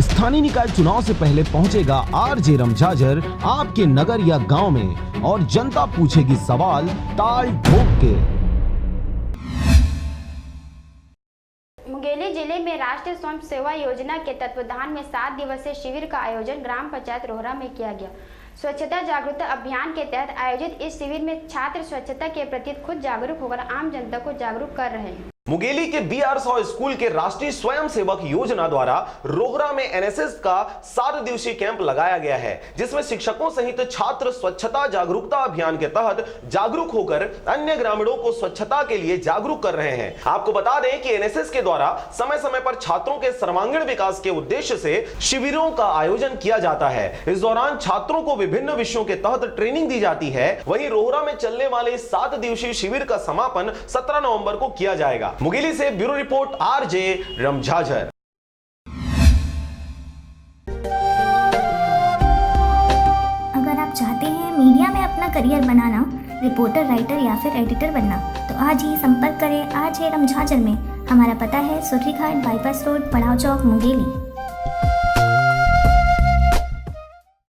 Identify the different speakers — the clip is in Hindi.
Speaker 1: स्थानीय निकाय चुनाव से पहले पहुंचेगा आरजे रमझाझर आपके नगर या गांव में और जनता पूछेगी सवाल ताल ठोक के।
Speaker 2: मुंगेली जिले में राष्ट्रीय स्वयं सेवा योजना के तत्वावधान में 7 दिवसीय शिविर का आयोजन ग्राम पंचायत रोहरा में किया गया। स्वच्छता जागरूकता अभियान के तहत आयोजित इस शिविर में छात्र स्वच्छता के प्रति खुद जागरूक होकर आम जनता को जागरूक कर रहे हैं।
Speaker 3: मुंगेली के BR Shaw स्कूल के राष्ट्रीय स्वयंसेवक योजना द्वारा रोहरा में NSS का 7 दिवसीय कैंप लगाया गया है, जिसमें शिक्षकों सहित छात्र स्वच्छता जागरूकता अभियान के तहत जागरूक होकर अन्य ग्रामीणों को स्वच्छता के लिए जागरूक कर रहे हैं। आपको बता दें कि NSS के द्वारा समय समय पर छात्रों के सर्वांगीण विकास के उद्देश्य से शिविरों का आयोजन किया जाता है। इस दौरान छात्रों को विभिन्न विषयों के तहत ट्रेनिंग दी जाती है। वहीं रोहरा में चलने वाले 7 दिवसीय शिविर का समापन 17 नवंबर को किया जाएगा। मुंगेली से ब्यूरो रिपोर्ट आरजे रमझाझर।
Speaker 4: अगर आप चाहते हैं मीडिया में अपना करियर बनाना, रिपोर्टर, राइटर या फिर एडिटर बनना, तो आज ही संपर्क करें आरजे रमझाझर में। हमारा पता है सुर्खी घाट बाईपास रोड, पड़ाव चौक, मुंगेली।